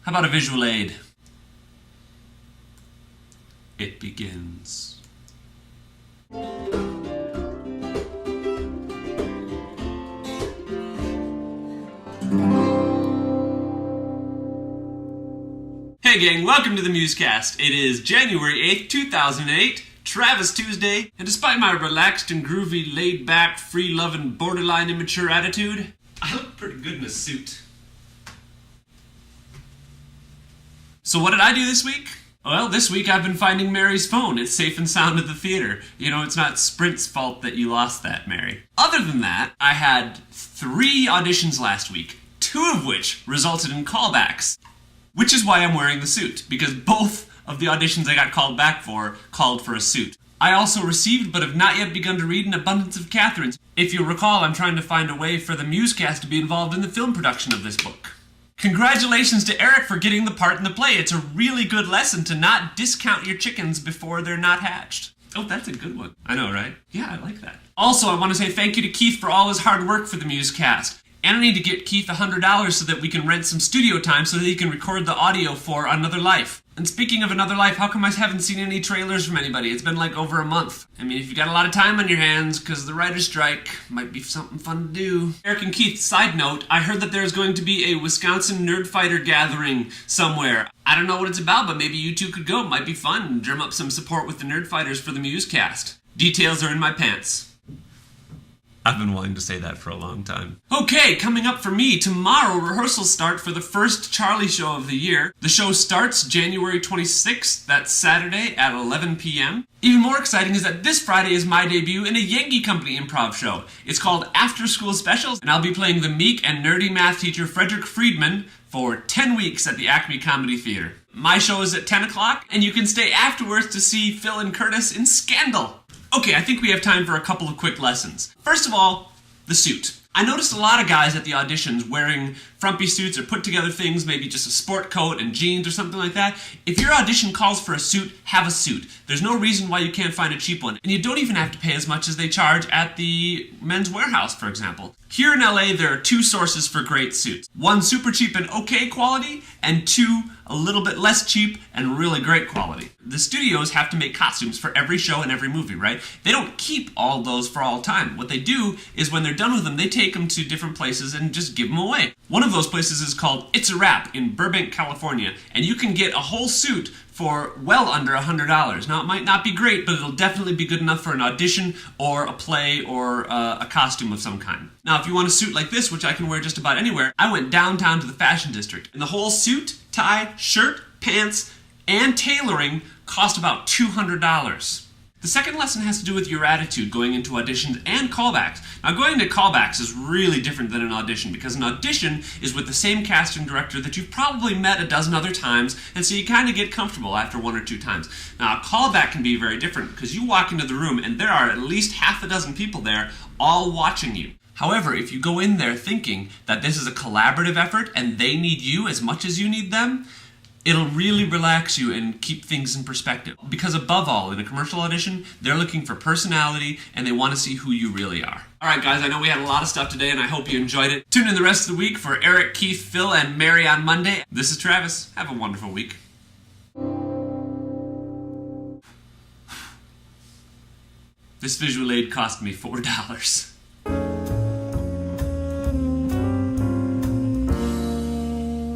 How about a visual aid? It begins. Hey gang, welcome to the Musecast. It is January 8th, 2008, Travis Tuesday, and despite my relaxed and groovy, laid-back, free-loving, borderline immature attitude, I look pretty good in a suit. So what did I do this week? Well, this week I've been finding Mary's phone. It's safe and sound at the theater. You know, it's not Sprint's fault that you lost that, Mary. Other than that, I had 3 auditions last week, 2 of which resulted in callbacks. Which is why I'm wearing the suit, because both of the auditions I got called back for called for a suit. I also received, but have not yet begun to read, An Abundance of Catherines. If you'll recall, I'm trying to find a way for the Musecast to be involved in the film production of this book. Congratulations to Eric for getting the part in the play. It's a really good lesson to not discount your chickens before they're not hatched. Oh, that's a good one. I know, right? Yeah, I like that. Also, I want to say thank you to Keith for all his hard work for the Musecast. And I need to get Keith $100 so that we can rent some studio time so that he can record the audio for Another Life. And speaking of Another Life, how come I haven't seen any trailers from anybody? It's been like over a month. I mean, if you got a lot of time on your hands, because the writer's strike might be something fun to do. Eric and Keith, side note, I heard that there's going to be a Wisconsin Nerd Fighter gathering somewhere. I don't know what it's about, but maybe you two could go. It might be fun and drum up some support with the Nerd Fighters for the Musecast. Details are in my pants. I've been wanting to say that for a long time. Okay, coming up for me, tomorrow rehearsals start for the first Charlie show of the year. The show starts January 26th, that's Saturday at 11 p.m. Even more exciting is that this Friday is my debut in a Yankee Company improv show. It's called After School Specials, and I'll be playing the meek and nerdy math teacher Frederick Friedman for 10 weeks at the Acme Comedy Theater. My show is at 10 o'clock, and you can stay afterwards to see Phil and Curtis in Scandal. Okay, I think we have time for a couple of quick lessons. First of all, the suit. I noticed a lot of guys at the auditions wearing frumpy suits or put together things, maybe just a sport coat and jeans or something like that. If your audition calls for a suit, have a suit. There's no reason why you can't find a cheap one. And you don't even have to pay as much as they charge at the Men's Warehouse, for example. Here in LA, there are 2 sources for great suits. 1 super cheap and okay quality, and 2 a little bit less cheap and really great quality. The studios have to make costumes for every show and every movie, right? They don't keep all those for all time. What they do is when they're done with them, they take them to different places and just give them away. One of those places is called It's a Wrap in Burbank, California, and you can get a whole suit for well under $100. Now, it might not be great, but it'll definitely be good enough for an audition or a play or a costume of some kind. Now, if you want a suit like this, which I can wear just about anywhere, I went downtown to the Fashion District, and the whole suit, tie, shirt, pants, and tailoring cost about $200. The second lesson has to do with your attitude going into auditions and callbacks. Now, going into callbacks is really different than an audition because an audition is with the same casting director that you've probably met a dozen other times, and so you kind of get comfortable after 1 or 2 times. Now, a callback can be very different because you walk into the room and there are at least half a dozen people there all watching you. However, if you go in there thinking that this is a collaborative effort and they need you as much as you need them, it'll really relax you and keep things in perspective. Because above all, in a commercial audition, they're looking for personality and they want to see who you really are. Alright guys, I know we had a lot of stuff today and I hope you enjoyed it. Tune in the rest of the week for Eric, Keith, Phil, and Mary on Monday. This is Travis. Have a wonderful week. This visual aid cost me $4.